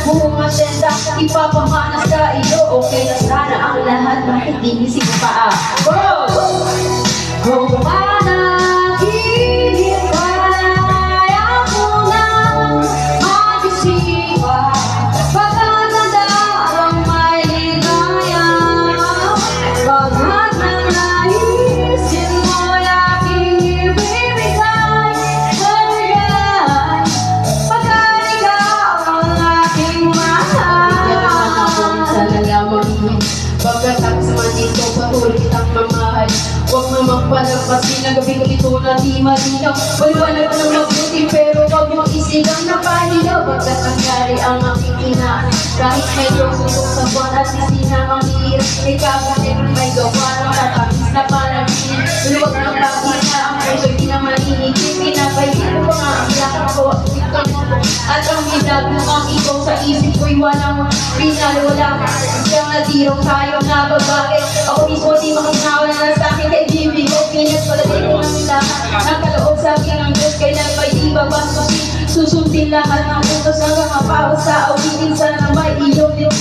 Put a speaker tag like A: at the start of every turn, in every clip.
A: buong asyenda, ipapamana sa iyo. Okay na sana ang lahat, bakit ginising pa ako? Kung panaginip kaya ko na magising pa, pagkaganda ang may ligaya. Pagkat na naisin mo'y aking ibibigay, ibigay, pagkat ikaw ang aking mahal. Bigyan naman ako sa lalaman, pagkatapos naman dito patuloy kitang mamahal. Huwag na magpalagpasin na gabi-gabi ito na di malinaw. Waliwanag ng mabuti pero huwag mong isigang napahilaw. Pagkat nangyari ang aking ina, kahit medyo susok sa buwan at isinamang hirap, ikaw kasi may gawa ng katamis na panaginip. Luwag ng pagkita ang puso'y di na maninigit. Pinapaigit ko nga ang lakas ko at ang hinagmukang ikaw sa isip ko'y walang pinalula. Siyang nadirong tayo na babae, ako mismo di makinawa na sa akin. Ibig ko, pinagpalatin ko ng lahat ang kaloob sa akin ng Diyos. Kailan ba'y ibabasusin, susundin lahat ng utos hanggang mapawas sa awitin. Sana may iyong Diyos,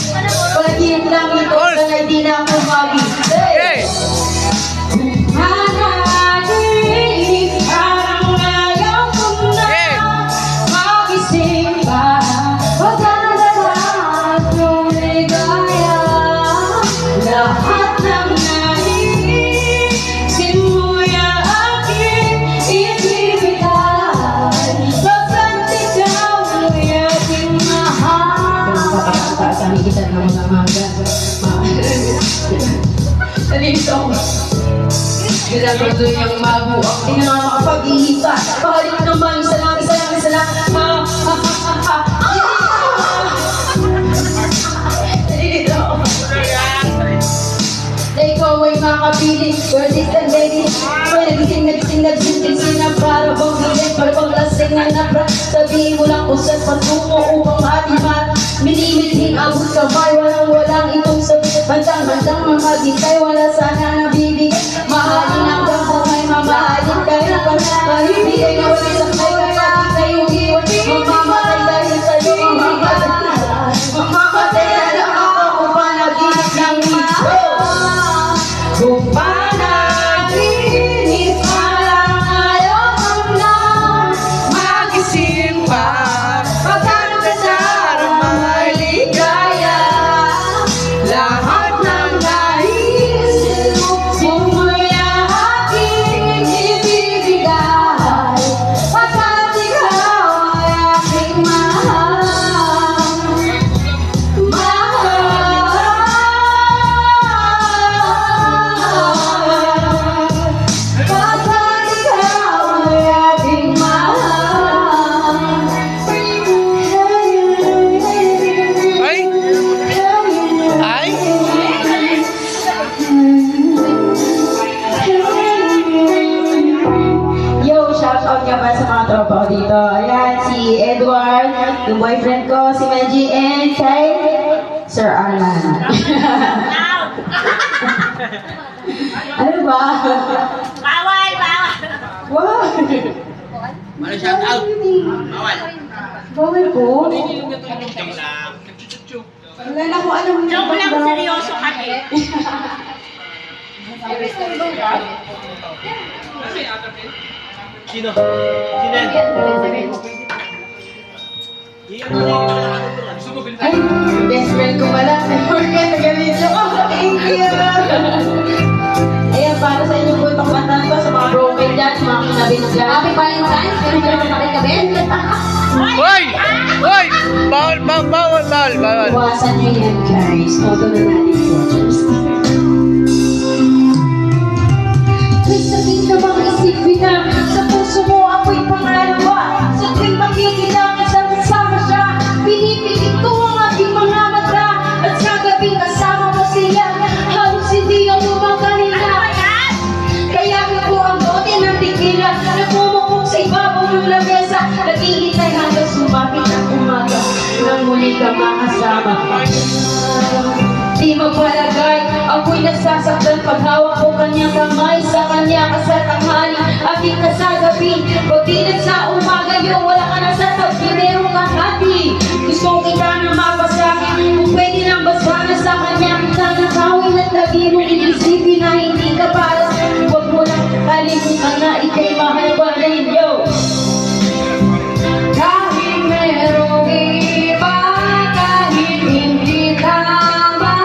A: palagiin lang ito, sana'y di na ako mag-isip. Hanaginip, parang ayaw ko na magising pa, pagkaganda at yung ligaya. Lahat ng kita ng mga maga nalito ginagawa yung mabuang hindi na nga makapag-iipa. Pakalik naman isa lang nalito na ikaw ay makapili. You're distant baby, may nagising na para bang hilit, para bang lasing na napra. Sabihin mo lang kung saan patungo upang matimat. Minimiting abot kamay, walang itong sabi. Bantang-bantang maghintay, wala sana nabibigay. Mahalin hanggang buhay, mamahalin kayo. Pahibigay na wala sa kayo, kapag kayo iwan. Mamamatay dahil sa'yo, mamamatay na lang ako kung panaginip ng ito. Kung panaginip, parang ayaw ko na magising pa. Lahat ng naisin mo ay aking ibibigay, pagkat ikaw ay aking mahal. Pagkat ikaw ay aking mahal. Yo, shoutout nga pa sa mga tropa ko dito. Ayan, si Edward, yung boyfriend ko, si Menji, and kay Sir Arlan. Ano ba?
B: Bawal!
A: Wow!
C: Ano shout out? Bawal.
A: Bawal po?
C: Joke lang.
A: Wala na kung anong
B: Joke lang, seryoso kami.
C: Sino? Sino yan?
A: Ay, best friend ko pala. I forget, ganito ko. Thank you. Ayan, para sa inyo po itong kanta ko sa mga broken dyan, mga kinabit dyan. Happy Valentine's, pero hindi naman pakikabit.
D: Hoy! Hoy! Bawal!
A: Iwasan nyo yan, guys. Todo na natin watchers. May sabihin na bang isipin na sa puso mo ako'y pangalawa. Sa tuwing makikita isang kasama siya, pinipigit ko ang aking mga mata. At sa gabing kasama mo siya, halos hindi ako makahinga. Kaya ko ang bote ng tequila na pumukok sa ibabaw ng lamesa. Naghihintay hanggang sumapit ang umaga nang muli ka makasama. Di magpalagay, ako'y nasasaktan pag hawak ko kanyang kamay. Sa kanya ka sa tanghali, aking ka sa gabi. Pagdilat sa umaga yun, wala ka na sa tabi, meron kang hati. Gusto kita na Lagi mong iisipin na hindi ka para. Huwag mo lang kalimutan na ika'y mahal pa rin, yo. Kahit merong iba, kahit hindi tama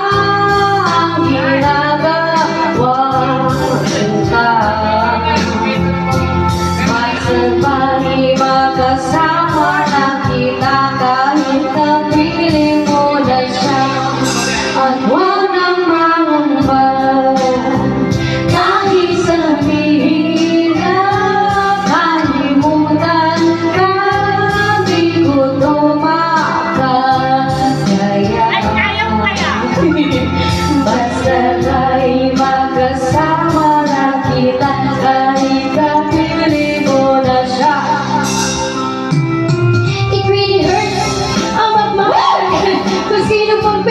A: ang ginagawa kita, masabay magkasama na kita kahit kapiling mo na siya. At huwag nang mangamba kahit sabihin na kalimutan ka, di ko tumakaya.
B: Ay, kaya mo kaya?
A: Basta tayo magkasama na kita kahit kapili mo na siya. It really hurts ang magmahal kung sino pang